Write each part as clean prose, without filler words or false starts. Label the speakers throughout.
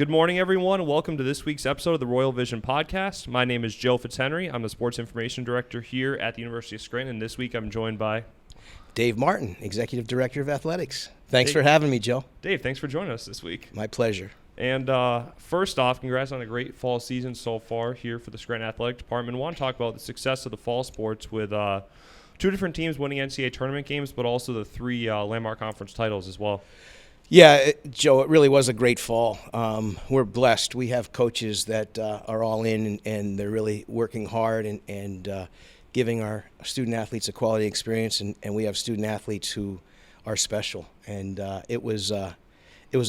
Speaker 1: Good morning, everyone. Welcome to this week's episode of the Royal Vision Podcast. My name is Joe Fitzhenry. I'm the Sports Information Director here at the University of Scranton. And this week I'm joined by
Speaker 2: Dave Martin, Executive Director of Athletics. Thanks for having me, Joe.
Speaker 1: Dave, thanks for joining us this week.
Speaker 2: My pleasure.
Speaker 1: And first off, congrats on a great fall season so far here for the Scranton Athletic Department. I want to talk about the success of the fall sports with two different teams winning NCAA tournament games, but also the three landmark conference titles as well.
Speaker 2: Yeah, Joe, it really was a great fall. We're blessed. We have coaches that are all in, and they're really working hard and giving our student athletes a quality experience, and we have student athletes who are special. And it was a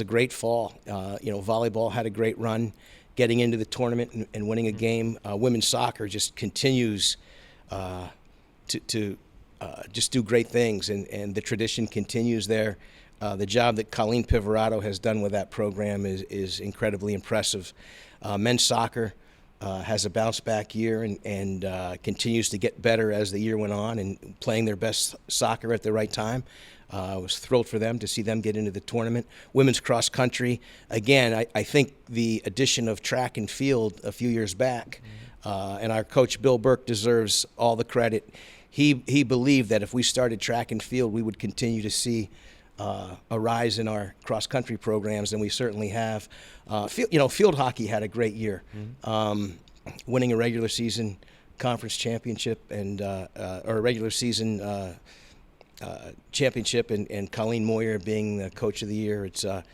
Speaker 2: great fall. Volleyball had a great run getting into the tournament and winning a game. Women's soccer just continues to just do great things, and the tradition continues there. The job that Colleen Pivorato has done with that program is incredibly impressive. Men's soccer has a bounce-back year and continues to get better as the year went on and playing their best soccer at the right time. I was thrilled for them to see them get into the tournament. Women's cross country, again, I think the addition of track and field a few years back, and our coach Bill Burke deserves all the credit. He believed that if we started track and field, we would continue to see a rise in our cross-country programs, and we certainly have. Field hockey had a great year, winning a regular season conference championship and or a regular season championship, and Colleen Moyer being the coach of the year. It's a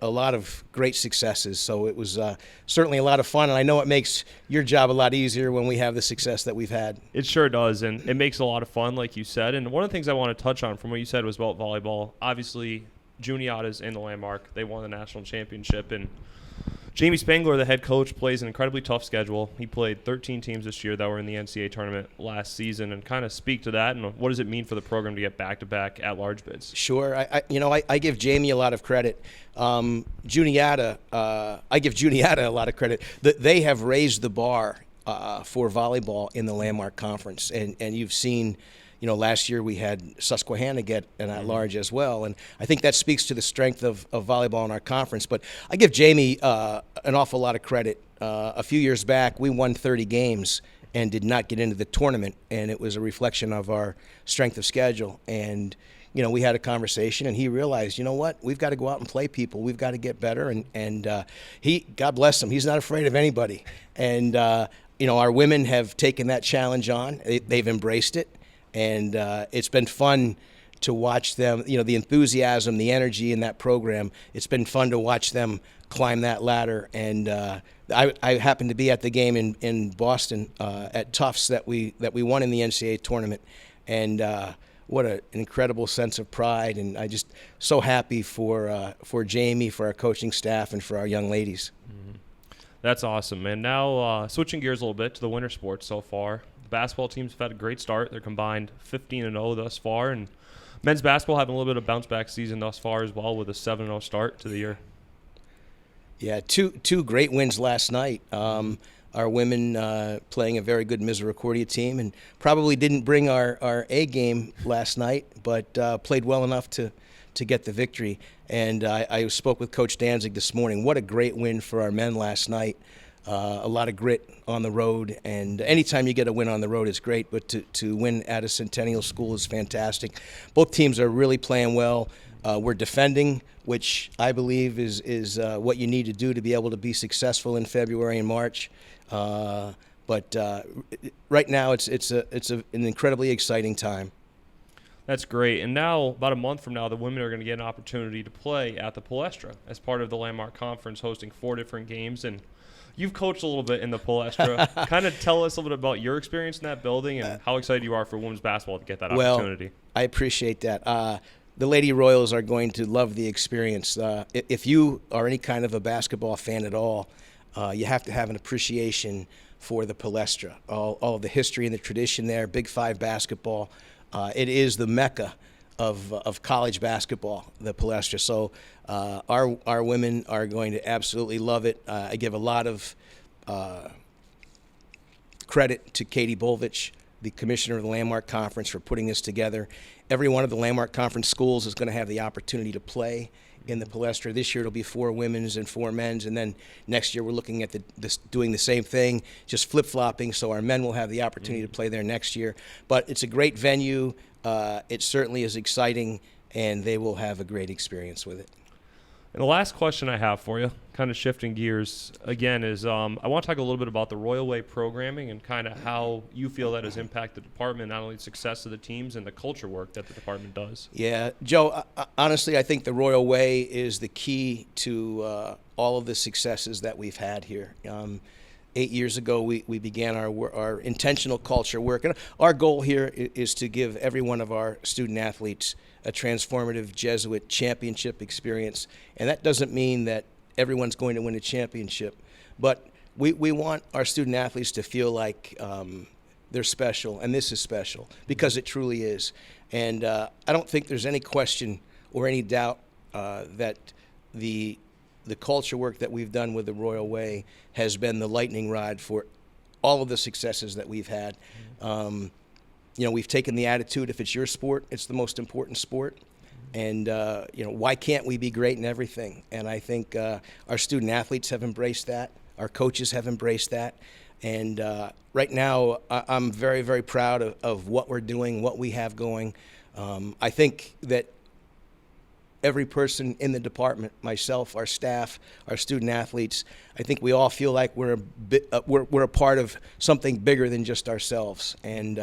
Speaker 2: lot of great successes. So it was certainly a lot of fun, and I know it makes your job a lot easier when we have the success that we've had.
Speaker 1: It sure does, and it makes a lot of fun, like you said. And one of the things I want to touch on from what you said was about volleyball. Obviously, Juniata's in the landmark. They won the national championship, and Jamie Spangler, the head coach, plays an incredibly tough schedule. He played 13 teams this year that were in the NCAA tournament last season, and kind of speak to that and what does it mean for the program to get back-to-back at-large bids?
Speaker 2: Sure. I give Jamie a lot of credit. Juniata, I give Juniata a lot of credit. They have raised the bar for volleyball in the landmark conference, and you've seen. Last year we had Susquehanna get an at-large as well, and I think that speaks to the strength of volleyball in our conference. But I give Jamie an awful lot of credit. A few years back, we won 30 games and did not get into the tournament, and it was a reflection of our strength of schedule. And we had a conversation, and he realized, we've got to go out and play people. We've got to get better, and he, God bless him, he's not afraid of anybody. And our women have taken that challenge on. They've embraced it. And it's been fun to watch them, the enthusiasm, the energy in that program. It's been fun to watch them climb that ladder. And I happened to be at the game in Boston at Tufts that we won in the NCAA tournament. And what an incredible sense of pride. And I just so happy for Jamie, for our coaching staff, and for our young ladies.
Speaker 1: Mm-hmm. That's awesome. And now switching gears a little bit to the winter sports so far. Basketball teams have had a great start. They're combined 15-0 thus far, and men's basketball having a little bit of bounce-back season thus far as well with a 7-0 start to the year.
Speaker 2: Yeah, two great wins last night. Our women playing a very good Misericordia team, and probably didn't bring our A game last night, but played well enough to get the victory. And I spoke with Coach Danzig this morning. What a great win for our men last night. A lot of grit on the road, and anytime you get a win on the road is great, but to win at a Centennial School is fantastic. Both teams are really playing well. We're defending, which I believe is what you need to do to be able to be successful in February and March. But right now it's an incredibly exciting time.
Speaker 1: That's great. And now, about a month from now, the women are going to get an opportunity to play at the Palestra as part of the Landmark Conference, hosting 4 different games. And you've coached a little bit in the Palestra. Kind of tell us a little bit about your experience in that building and how excited you are for women's basketball to get that opportunity.
Speaker 2: Well, I appreciate that. The Lady Royals are going to love the experience. If you are any kind of a basketball fan at all, you have to have an appreciation for the Palestra. All of the history and the tradition there, Big Five basketball. It is the mecca of college basketball, the Palestra. So our women are going to absolutely love it. I give a lot of credit to Katie Bolvich, the commissioner of the Landmark Conference, for putting this together. Every one of the Landmark Conference schools is going to have the opportunity to play in the Palestra. This year it'll be 4 women's and 4 men's, and then next year we're looking at doing the same thing, just flip-flopping, so our men will have the opportunity to play there next year. But it's a great venue. It certainly is exciting, and they will have a great experience with it.
Speaker 1: And the last question I have for you, kind of shifting gears again, is I want to talk a little bit about the Royal Way programming and kind of how you feel that has impacted the department, not only the success of the teams and the culture work that the department does.
Speaker 2: Yeah, Joe, honestly, I think the Royal Way is the key to all of the successes that we've had here. 8 years ago, we began our intentional culture work. And our goal here is to give every one of our student athletes a transformative Jesuit championship experience. And that doesn't mean that everyone's going to win a championship, but we want our student athletes to feel like they're special, and this is special, because it truly is. And I don't think there's any question or any doubt that the culture work that we've done with the Royal Way has been the lightning rod for all of the successes that we've had. We've taken the attitude, if it's your sport, it's the most important sport. And, why can't we be great in everything? And I think our student athletes have embraced that. Our coaches have embraced that. And right now, I'm very, very proud of what we're doing, what we have going. I think that every person in the department, myself, our staff, our student athletes, I think we all feel like we're a part of something bigger than just ourselves. And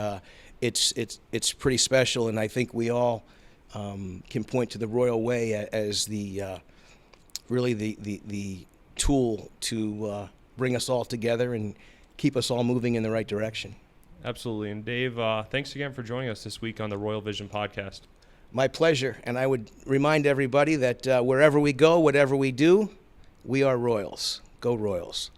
Speaker 2: it's pretty special, and I think we all can point to the Royal Way as really the tool to bring us all together and keep us all moving in the right direction.
Speaker 1: Absolutely. And Dave, thanks again for joining us this week on the Royal Vision podcast.
Speaker 2: My pleasure. And I would remind everybody that wherever we go, whatever we do, we are Royals. Go Royals.